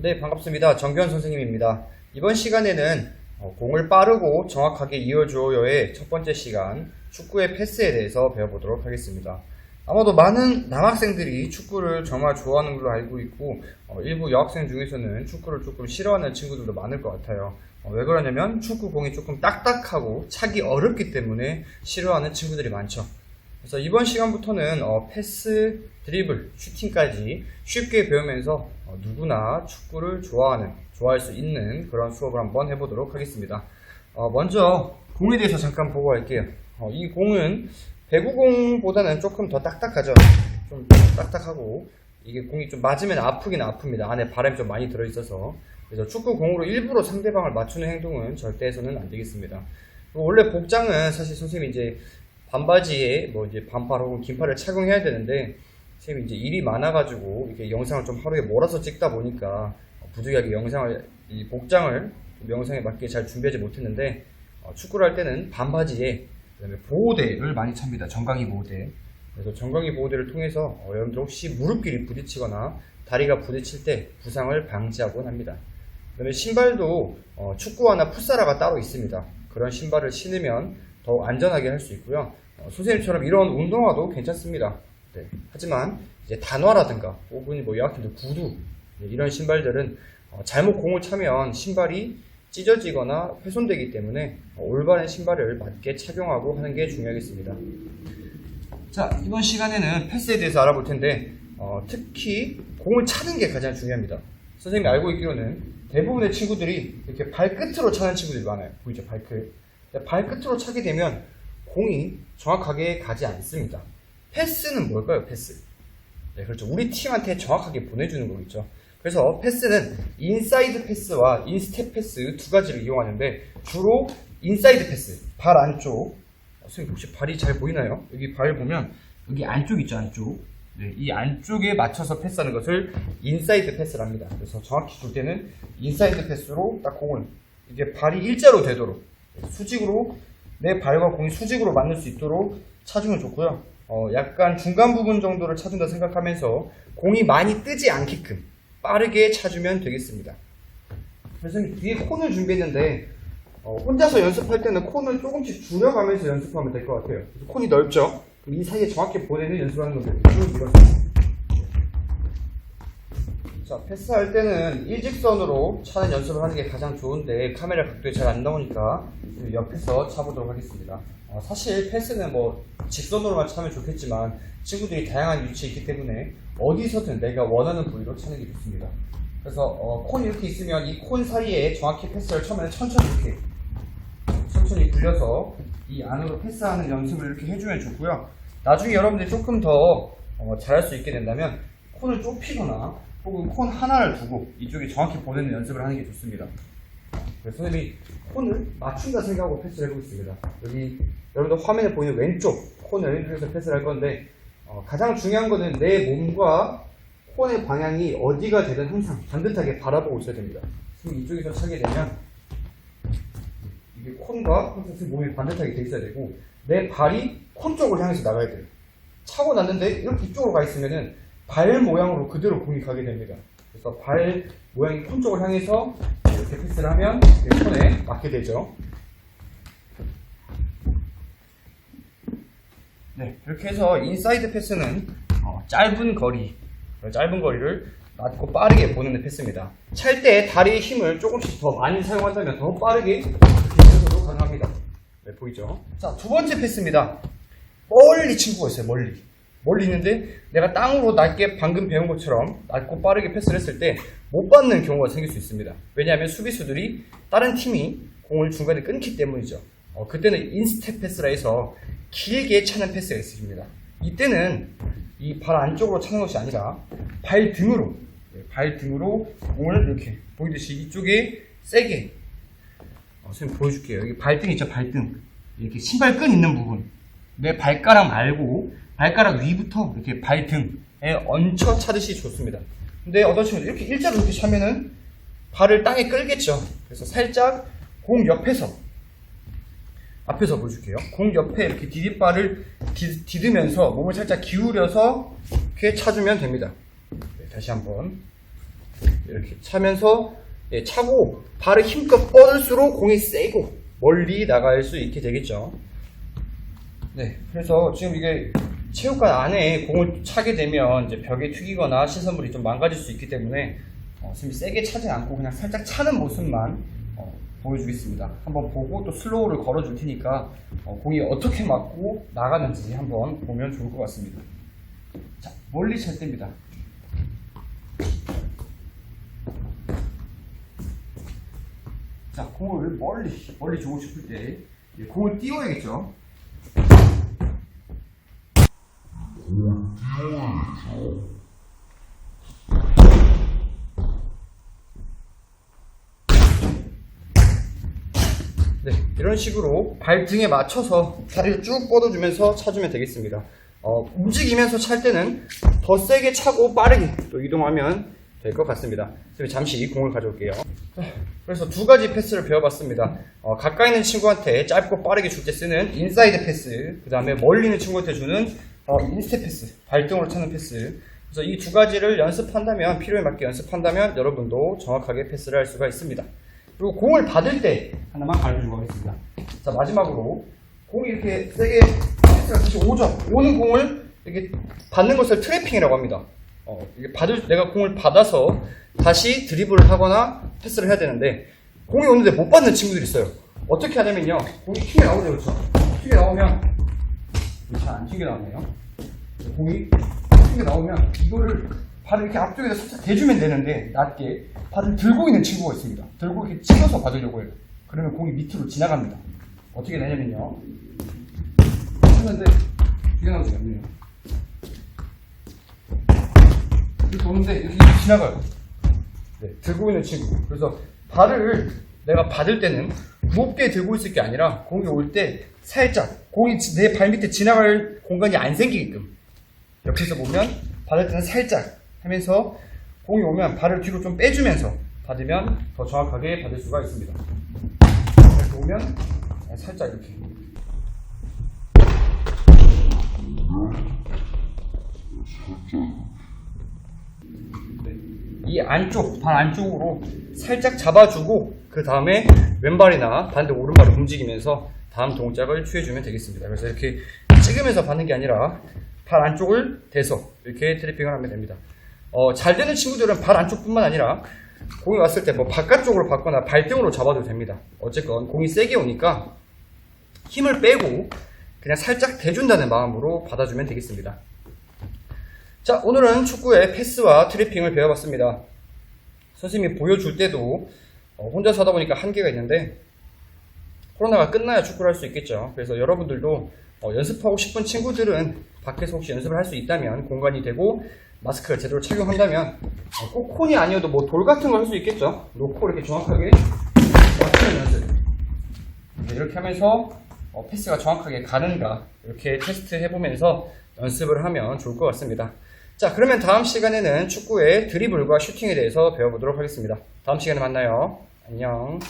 네, 반갑습니다. 정규현 선생님입니다. 이번 시간에는 공을 빠르고 정확하게 이어줘요의 첫 번째 시간, 축구의 패스에 대해서 배워보도록 하겠습니다. 아마도 많은 남학생들이 축구를 정말 좋아하는 걸로 알고 있고, 일부 여학생 중에서는 축구를 조금 싫어하는 친구들도 많을 것 같아요. 왜 그러냐면 축구 공이 조금 딱딱하고 차기 어렵기 때문에 싫어하는 친구들이 많죠. 그래서 이번 시간부터는 패스, 드리블, 슈팅까지 쉽게 배우면서 누구나 축구를 좋아할 수 있는 그런 수업을 한번 해보도록 하겠습니다. 먼저 공에 대해서 잠깐 보고 갈게요. 이 공은 배구공보다는 조금 더 딱딱하죠. 좀 딱딱하고 이게 공이 좀 맞으면 아프긴 아픕니다. 안에 바람이 좀 많이 들어있어서. 그래서 축구공으로 일부러 상대방을 맞추는 행동은 절대 해서는 안 되겠습니다. 원래 복장은 사실 선생님이 이제 반바지에 이제 반팔 혹은 긴팔을 착용해야 되는데, 선생님이 이제 일이 많아가지고 이렇게 영상을 좀 하루에 몰아서 찍다 보니까 부득이하게 이 복장을 영상에 맞게 잘 준비하지 못했는데, 축구를 할 때는 반바지에 그다음에 보호대를 많이 찹니다. 정강이 보호대. 그래서 정강이 보호대를 통해서 여러분들 혹시 무릎끼리 부딪히거나 다리가 부딪힐 때 부상을 방지하곤 합니다. 그다음에 신발도 축구화나 풋사라가 따로 있습니다. 그런 신발을 신으면 더욱 안전하게 할 수 있고요. 선생님처럼 이런 운동화도 괜찮습니다. 네. 하지만 이제 단화라든가 혹은 여학생들 구두, 이런 신발들은 잘못 공을 차면 신발이 찢어지거나 훼손되기 때문에 올바른 신발을 맞게 착용하고 하는 게 중요하겠습니다. 자, 이번 시간에는 패스에 대해서 알아볼 텐데, 특히 공을 차는 게 가장 중요합니다. 선생님이 알고 있기로는 대부분의 친구들이 이렇게 발끝으로 차는 친구들이 많아요. 보이죠? 발끝. 발끝으로 차게 되면 공이 정확하게 가지 않습니다. 패스는 뭘까요? 패스. 네, 그렇죠. 우리 팀한테 정확하게 보내주는 거겠죠. 그래서 패스는 인사이드 패스와 인스텝 패스 두 가지를 이용하는데, 주로 인사이드 패스, 발 안쪽. 선생님 혹시 발이 잘 보이나요? 여기 발 보면 여기 안쪽 있죠, 안쪽. 네, 이 안쪽에 맞춰서 패스하는 것을 인사이드 패스랍니다. 그래서 정확히 줄 때는 인사이드 패스로 딱 공을 이게 발이 일자로 되도록 수직으로, 내 발과 공이 수직으로 맞는 수 있도록 차주면 좋고요. 약간 중간 부분 정도를 차준다 생각하면서 공이 많이 뜨지 않게끔 빠르게 차주면 되겠습니다. 그래서 뒤에 콘을 준비했는데, 혼자서 연습할 때는 콘을 조금씩 줄여가면서 연습하면 될 것 같아요. 그래서 콘이 넓죠? 이 사이에 정확히 보내는 연습하는 건데, 쭉 밀어주세요. 자, 패스할 때는 일직선으로 차는 연습을 하는 게 가장 좋은데, 카메라 각도에 잘 안 나오니까 옆에서 차보도록 하겠습니다. 사실 패스는 직선으로만 차면 좋겠지만, 친구들이 다양한 위치에 있기 때문에 어디서든 내가 원하는 부위로 차는 게 좋습니다. 그래서 콘이 이렇게 있으면 이 콘 사이에 정확히 패스를 처음에는 천천히 굴려서 이 안으로 패스하는 연습을 이렇게 해주면 좋고요. 나중에 여러분들이 조금 더 잘할 수 있게 된다면 콘을 좁히거나 혹은 콘 하나를 두고 이쪽에 정확히 보내는 연습을 하는 게 좋습니다. 그래서 선생님이 콘을 맞춘다 생각하고 패스를 해보겠습니다. 여기 여러분들 화면에 보이는 왼쪽 콘을 해서 패스를 할 건데, 가장 중요한 거는 내 몸과 콘의 방향이 어디가 되든 항상 반듯하게 바라보고 있어야 됩니다. 지금 이쪽에서 차게 되면 이게 콘과 항상 몸이 반듯하게 돼 있어야 되고, 내 발이 콘 쪽을 향해서 나가야 돼요. 차고 났는데 이렇게 이쪽으로 가 있으면은 발 모양으로 그대로 공이 가게 됩니다. 그래서 발 모양이 콘 쪽을 향해서 이렇게 패스를 하면 콘에 맞게 되죠. 네, 이렇게 해서 인사이드 패스는 짧은 거리를 낮고 빠르게 보내는 패스입니다. 찰 때 다리의 힘을 조금씩 더 많이 사용한다면 더 빠르게 패스도 가능합니다. 네, 보이죠? 자, 두 번째 패스입니다. 멀리 친구가 있어요. 멀리 있는데 내가 땅으로 낮게 방금 배운 것처럼 낮고 빠르게 패스를 했을 때 못 받는 경우가 생길 수 있습니다. 왜냐하면 수비수들이 다른 팀이 공을 중간에 끊기 때문이죠. 그때는 인스텝 패스라 해서 길게 차는 패스가 있습니다. 이때는 이 발 안쪽으로 차는 것이 아니라 발 등으로 공을 이렇게 보이듯이 이쪽에 세게, 선생님 보여줄게요. 여기 발등 있죠, 발등. 이렇게 신발끈 있는 부분, 내 발가락 말고 발가락 위부터 이렇게 발등에 얹혀 차듯이 좋습니다. 근데 어떤 친구들 이렇게 일자로 이렇게 차면은 발을 땅에 끌겠죠. 그래서 살짝 공 옆에서, 앞에서 보여줄게요. 공 옆에 이렇게 디딤발을 디드면서 몸을 살짝 기울여서 이렇게 차주면 됩니다. 네, 다시 한번. 이렇게 차면서 차고 발을 힘껏 뻗을수록 공이 세고 멀리 나갈 수 있게 되겠죠. 네, 그래서 지금 이게 체육관 안에 공을 차게 되면 이제 벽에 튀기거나 시선물이 좀 망가질 수 있기 때문에 지금 세게 차지 않고 그냥 살짝 차는 모습만 보여주겠습니다. 한번 보고 또 슬로우를 걸어줄 테니까 공이 어떻게 맞고 나가는지 한번 보면 좋을 것 같습니다. 자, 멀리 찰 때입니다. 자, 공을 멀리 주고 싶을 때 공을 띄워야겠죠. 네, 이런 식으로 발등에 맞춰서 다리를 쭉 뻗어주면서 차주면 되겠습니다. 움직이면서 찰 때는 더 세게 차고 빠르게 또 이동하면 될 것 같습니다. 잠시 공을 가져올게요. 그래서 두 가지 패스를 배워봤습니다. 가까이 있는 친구한테 짧고 빠르게 줄 때 쓰는 인사이드 패스, 그 다음에 멀리 있는 친구한테 주는 인스텝 패스, 발등으로 차는 패스. 그래서 이 두 가지를 연습한다면, 필요에 맞게 연습한다면 여러분도 정확하게 패스를 할 수가 있습니다. 그리고 공을 받을 때 하나만 가르쳐주고 하겠습니다. 자, 마지막으로 공이 이렇게 세게 패스가 다시 오죠. 오는 공을 이렇게 받는 것을 트래핑이라고 합니다. 이게 내가 공을 받아서 다시 드리블을 하거나 패스를 해야 되는데 공이 오는데 못 받는 친구들이 있어요. 어떻게 하냐면요, 공이 튀겨 나오죠, 그렇죠? 튀겨 나오면 잘 안 튀겨 나오네요. 공이 튀겨 나오면 이거를 발을 이렇게 앞쪽에다 살짝 대주면 되는데 낮게 발을 들고 있는 친구가 있습니다. 들고 이렇게 찍어서 받으려고 해요. 그러면 공이 밑으로 지나갑니다. 어떻게 되냐면요, 했는데 튀겨 나오지 않네요. 이렇게 오는데 이렇게 지나가요. 네, 들고 있는 친구. 그래서 발을 내가 받을 때는 무겁게 들고 있을 게 아니라 공이 올 때 살짝 공이 내 발 밑에 지나갈 공간이 안 생기게끔, 옆에서 보면 받을 때는 살짝 하면서 공이 오면 발을 뒤로 좀 빼주면서 받으면 더 정확하게 받을 수가 있습니다. 이렇게 오면 살짝 이렇게. 이 안쪽, 발 안쪽으로 살짝 잡아주고 그 다음에 왼발이나 반대 오른발을 움직이면서 다음 동작을 취해주면 되겠습니다. 그래서 이렇게 찍으면서 받는 게 아니라 발 안쪽을 대서 이렇게 트래핑을 하면 됩니다. 잘 되는 친구들은 발 안쪽뿐만 아니라 공이 왔을 때 뭐 바깥쪽으로 받거나 발등으로 잡아도 됩니다. 어쨌건 공이 세게 오니까 힘을 빼고 그냥 살짝 대준다는 마음으로 받아주면 되겠습니다. 자, 오늘은 축구의 패스와 트래핑을 배워봤습니다. 선생님이 보여줄 때도 혼자서 하다 보니까 한계가 있는데 코로나가 끝나야 축구를 할 수 있겠죠. 그래서 여러분들도 연습하고 싶은 친구들은 밖에서 혹시 연습을 할 수 있다면, 공간이 되고 마스크를 제대로 착용한다면 꼭 콘이 아니어도 뭐 돌 같은 걸 할 수 있겠죠. 놓고 이렇게 정확하게 맞추는 연습. 이렇게 하면서 패스가 정확하게 가는가 이렇게 테스트 해보면서 연습을 하면 좋을 것 같습니다. 자, 그러면 다음 시간에는 축구의 드리블과 슈팅에 대해서 배워보도록 하겠습니다. 다음 시간에 만나요. 안녕.